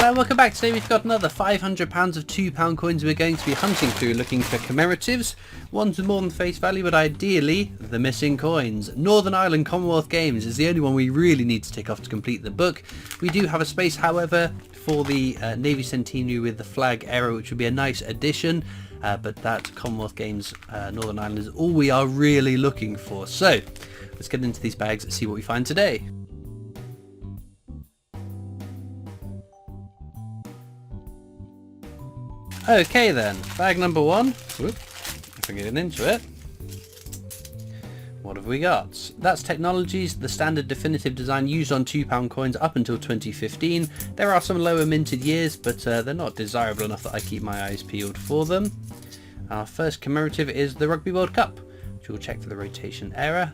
Hello, welcome back. Today we've got another £500 of £2 coins we're going to be hunting through, looking for commemoratives, ones with more than face value, but ideally the missing coins. Northern Ireland Commonwealth Games is the only one we really need to tick off to complete the book. We do have a space, however, for the Navy Centenary with the flag error, which would be a nice addition, but that Commonwealth Games Northern Ireland is all we are really looking for. So let's get into these bags and see what we find today. Okay then, bag number one. Whoop, if I get into it. What have we got? That's Technologies, the standard definitive design used on £2 coins up until 2015. There are some lower minted years, but they're not desirable enough that I keep my eyes peeled for them. Our first commemorative is the Rugby World Cup, which we'll check for the rotation error.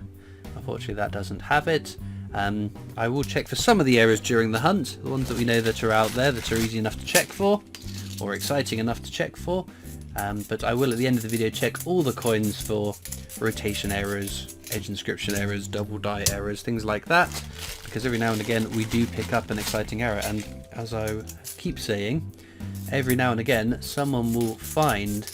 Unfortunately that doesn't have it. I will check for some of the errors during the hunt, the ones that we know that are out there that are easy enough to check for, or exciting enough to check for, but I will at the end of the video check all the coins for rotation errors, edge inscription errors, double die errors, things like that, because every now and again we do pick up an exciting error, and as I keep saying, every now and again someone will find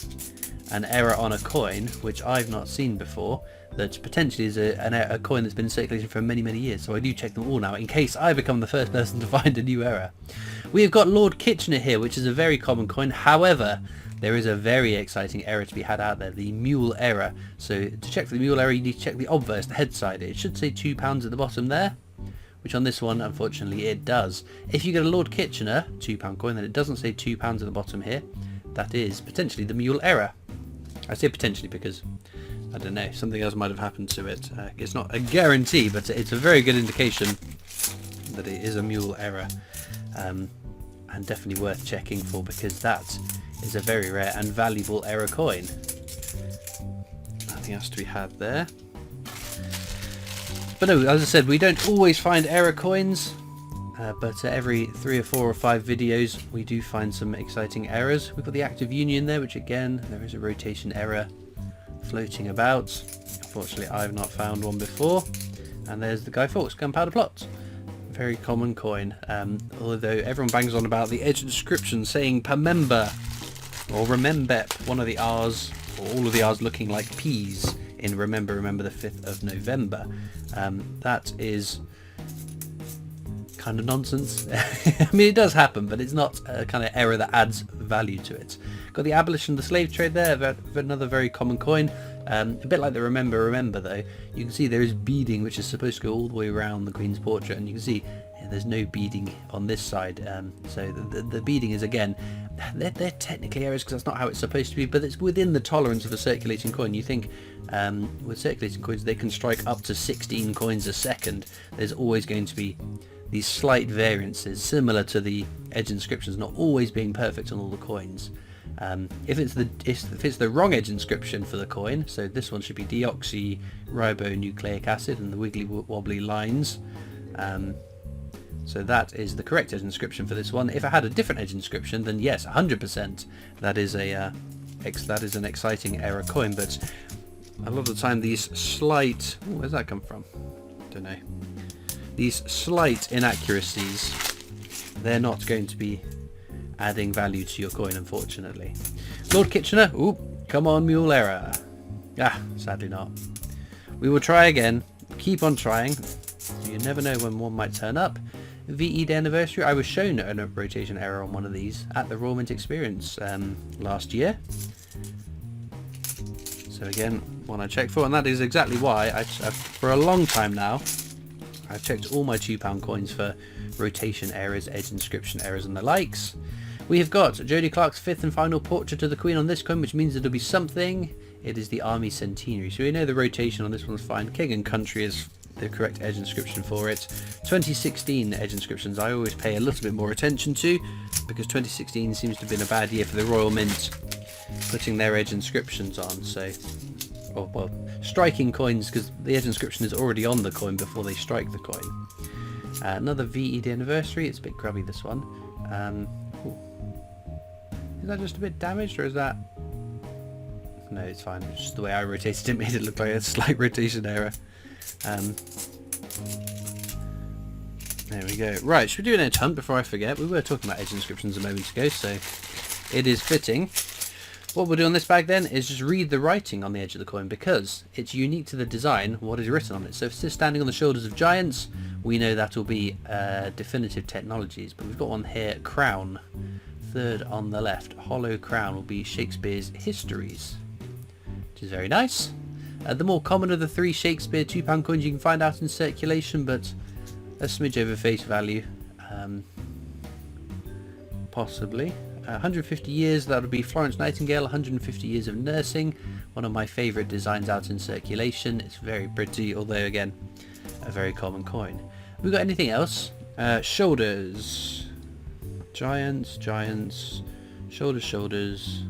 an error on a coin which I've not seen before, that potentially is a coin that's been in circulation for many years, so I do check them all now in case I become the first person to find a new error. We've got Lord Kitchener here, which is a very common coin. However, there is a very exciting error to be had out there, the mule error. So to check for the mule error, you need to check the obverse, the head side. It should say £2 at the bottom there, which on this one, unfortunately, it does. If you get a Lord Kitchener £2 coin, then it doesn't say £2 at the bottom here. That is potentially the mule error. I say potentially because, I don't know, something else might have happened to it. It's not a guarantee, but it's a very good indication that it is a mule error. And definitely worth checking for, because that is a very rare and valuable error coin. Nothing else to be had there. But no, as I said, we don't always find error coins, but every 3 or 4 or 5 videos we do find some exciting errors. We've got the active union there, which again, there is a rotation error floating about. Unfortunately, I've not found one before. And there's the Guy Fawkes Gunpowder Plot. Very common coin, although everyone bangs on about the edge inscription saying Pemember or Remembep, one of the R's, or all of the R's looking like P's in Remember the 5th of November. That is kind of nonsense. I mean, it does happen, but it's not a kind of error that adds value to it. Got the abolition of the slave trade there, another very common coin. A bit like the Remember though, you can see there is beading which is supposed to go all the way around the Queen's portrait, and you can see there's no beading on this side, so the beading is, again, they're technically errors because that's not how it's supposed to be, but it's within the tolerance of a circulating coin. You think with circulating coins they can strike up to 16 coins a second. There's always going to be these slight variances, similar to the edge inscriptions not always being perfect on all the coins. If it's the wrong edge inscription for the coin, so this one should be deoxyribonucleic acid and the wiggly wobbly lines, so that is the correct edge inscription for this one. If I had a different edge inscription, then yes, 100% that is an exciting error coin. But a lot of the time these slight, where's that come from? Don't know. These slight inaccuracies, they're not going to be adding value to your coin, unfortunately. Lord Kitchener, ooh, come on, mule error. Sadly not. We will try again. Keep on trying. You never know when one might turn up. VE Day Anniversary, I was shown a rotation error on one of these at the Royal Mint Experience last year. So again, one I checked for, and that is exactly why for a long time now, I've checked all my £2 coins for rotation errors, edge inscription errors and the likes. We have got Jodie Clark's 5th and final portrait of the Queen on this coin, which means it'll be something. It is the Army Centenary, so we know the rotation on this one's fine. King and Country is the correct edge inscription for it. 2016 edge inscriptions I always pay a little bit more attention to, because 2016 seems to have been a bad year for the Royal Mint putting their edge inscriptions on. So, well, striking coins, because the edge inscription is already on the coin before they strike the coin. Another VE Day Anniversary. It's a bit grubby, this one. Is that just a bit damaged, or is that... No, it's fine. It's just the way I rotated it made it look like a slight rotation error. There we go. Right, should we do an edge hunt before I forget? We were talking about edge inscriptions a moment ago, so it is fitting. What we'll do on this bag then is just read the writing on the edge of the coin, because it's unique to the design what is written on it. So if it says standing on the shoulders of giants, we know that will be definitive technologies. But we've got one here, crown, third on the left. Hollow crown will be Shakespeare's histories, which is very nice. The more common of the three Shakespeare £2 coins you can find out in circulation, but a smidge over face value, possibly. 150 years, that would be Florence Nightingale, 150 years of nursing, one of my favourite designs out in circulation. It's very pretty, although again, a very common coin. Have we got anything else? Shoulders. Giants, giants, shoulders, shoulders,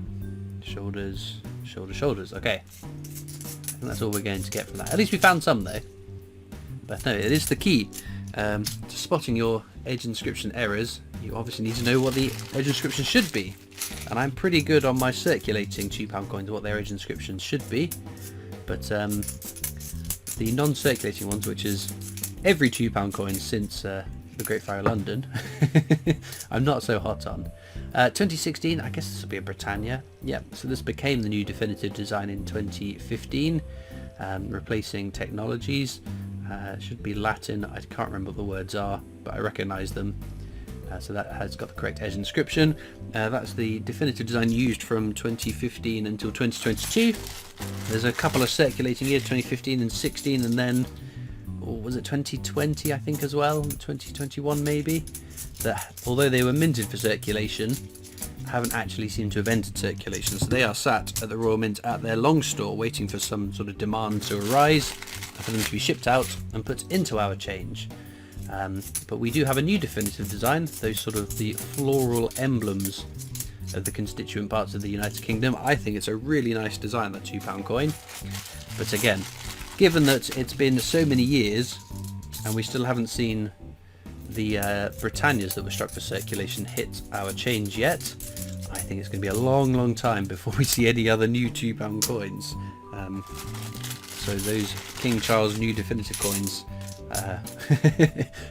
shoulders, shoulders, shoulders. Okay. I think that's all we're going to get from that. At least we found some though. But no, it is the key to spotting your edge inscription errors. You obviously need to know what the edge inscription should be, and I'm pretty good on my circulating £2 coins what their edge inscription should be, but the non-circulating ones, which is every £2 coin since the Great Fire of London, I'm not so hot on. 2016, I guess this will be a Britannia. Yeah, so this became the new definitive design in 2015, replacing technologies. Should be Latin. I can't remember what the words are, but I recognise them. So that has got the correct edge inscription. That's the definitive design used from 2015 until 2022. There's a couple of circulating years, 2015 and 16, and then, or was it 2020 I think as well, 2021 maybe, that although they were minted for circulation, haven't actually seemed to have entered circulation. So they are sat at the Royal Mint at their long store waiting for some sort of demand to arise, for them to be shipped out and put into our change. But we do have a new definitive design, those sort of the floral emblems of the constituent parts of the United Kingdom. I think it's a really nice design, that £2 coin. But again, given that it's been so many years and we still haven't seen the Britannias that were struck for circulation hit our change yet, I think it's going to be a long, long time before we see any other new £2 coins. So those King Charles new definitive coins,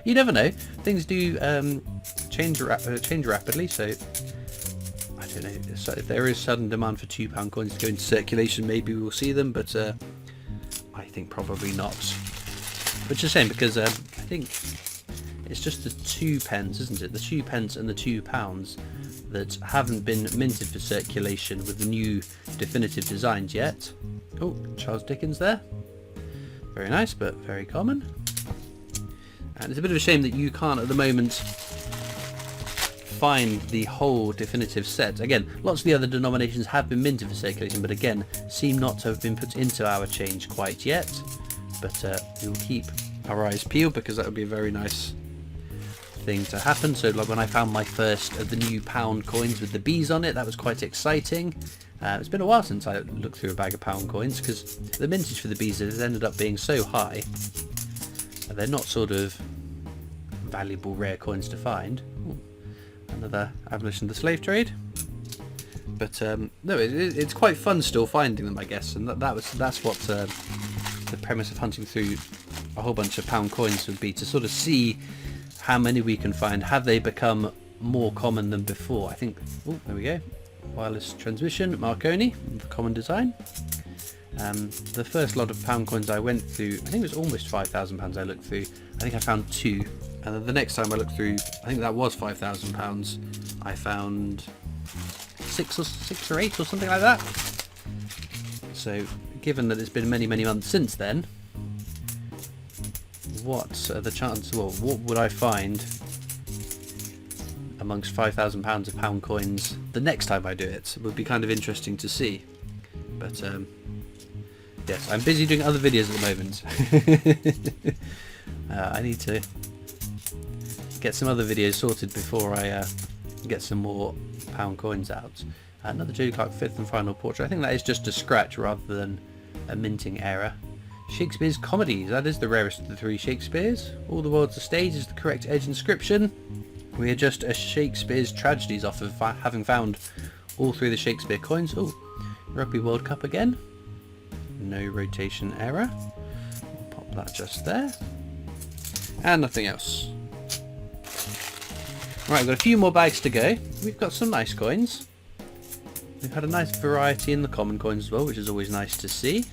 you never know, things do change rapidly, so I don't know, so if there is sudden demand for £2 coins to go into circulation, maybe we will see them, but I think probably not, which is a shame, because I think it's just the 2 pence, isn't it, the 2 pence and the £2 that haven't been minted for circulation with the new definitive designs yet. Oh, Charles Dickens there, very nice but very common. And it's a bit of a shame that you can't at the moment find the whole definitive set. Again, lots of the other denominations have been minted for circulation, but again, seem not to have been put into our change quite yet. But we will keep our eyes peeled, because that would be a very nice thing to happen. So like when I found my first of the new pound coins with the bees on it, that was quite exciting. It's been a while since I looked through a bag of pound coins, because the mintage for the bees has ended up being so high. They're not sort of valuable rare coins to find. Ooh, another abolition of the slave trade. But no, it's quite fun still finding them, I guess, and that's what the premise of hunting through a whole bunch of pound coins would be, to sort of see how many we can find. Have they become more common than before? I think, oh, there we go, wireless transmission, Marconi, common design. The first lot of pound coins I went through, I think it was almost £5,000 I looked through. I think I found 2, and then the next time I looked through, I think that was £5,000, I found 6 or 8 or something like that. So given that it's been many months since then, what are the chances, well, what would I find amongst £5,000 of pound coins the next time I do it? It would be kind of interesting to see. But yes, I'm busy doing other videos at the moment. I need to get some other videos sorted before I get some more pound coins out. Another Jodie Clark 5th and final portrait. I think that is just a scratch rather than a minting error. Shakespeare's comedies, that is the rarest of the 3 Shakespeares. All the World's a Stage is the correct edge inscription. We are just a Shakespeare's tragedies off of having found all 3 of the Shakespeare coins. Oh, Rugby World Cup again. No rotation error. We'll pop that just there. And nothing else. Right, we've got a few more bags to go. We've got some nice coins. We've had a nice variety in the common coins as well, which is always nice to see.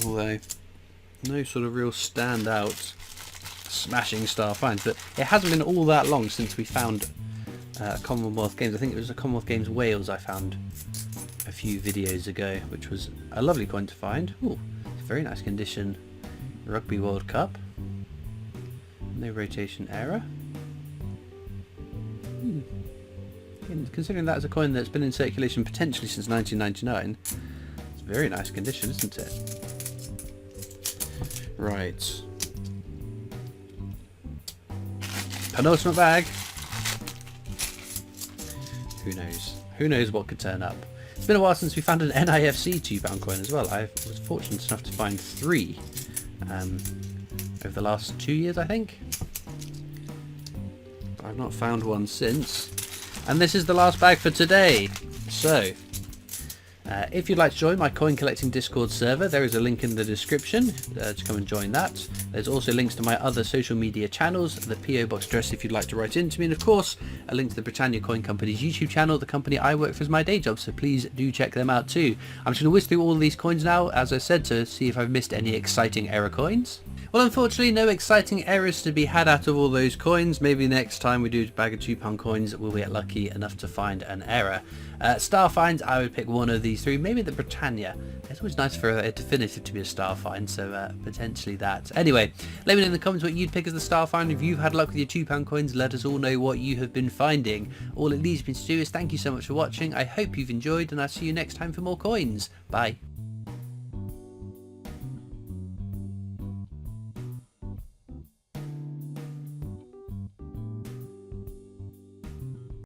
Although, no sort of real standout smashing star finds, but it hasn't been all that long since we found Commonwealth Games. I think it was a Commonwealth Games Wales I found a few videos ago, which was a lovely coin to find. Ooh, it's a very nice condition Rugby World Cup. No rotation error. And considering that as a coin that's been in circulation potentially since 1999, it's a very nice condition, isn't it? Right. Penultimate bag. Who knows? Who knows what could turn up? It's been a while since we found an NIFC £2 coin as well. I was fortunate enough to find 3 over the last 2 years, I think. I've not found one since. And this is the last bag for today. So, if you'd like to join my coin collecting Discord server, there is a link in the description to come and join that. There's also links to my other social media channels, the PO Box address if you'd like to write into me, and of course a link to the Britannia Coin Company's YouTube channel, the company I work for as my day job, so please do check them out too. I'm just going to whiz through all of these coins now, as I said, to see if I've missed any exciting error coins. Well, unfortunately, no exciting errors to be had out of all those coins. Maybe next time we do a bag of £2 coins, we'll get lucky enough to find an error. Star finds, I would pick one of these 3, maybe the Britannia. It's always nice for a definitive to be a star find, so potentially that. Anyway, let me know in the comments what you'd pick as the star find. If you've had luck with your £2 coins, let us all know what you have been finding. All it leaves me to do is thank you so much for watching. I hope you've enjoyed, and I'll see you next time for more coins. Bye.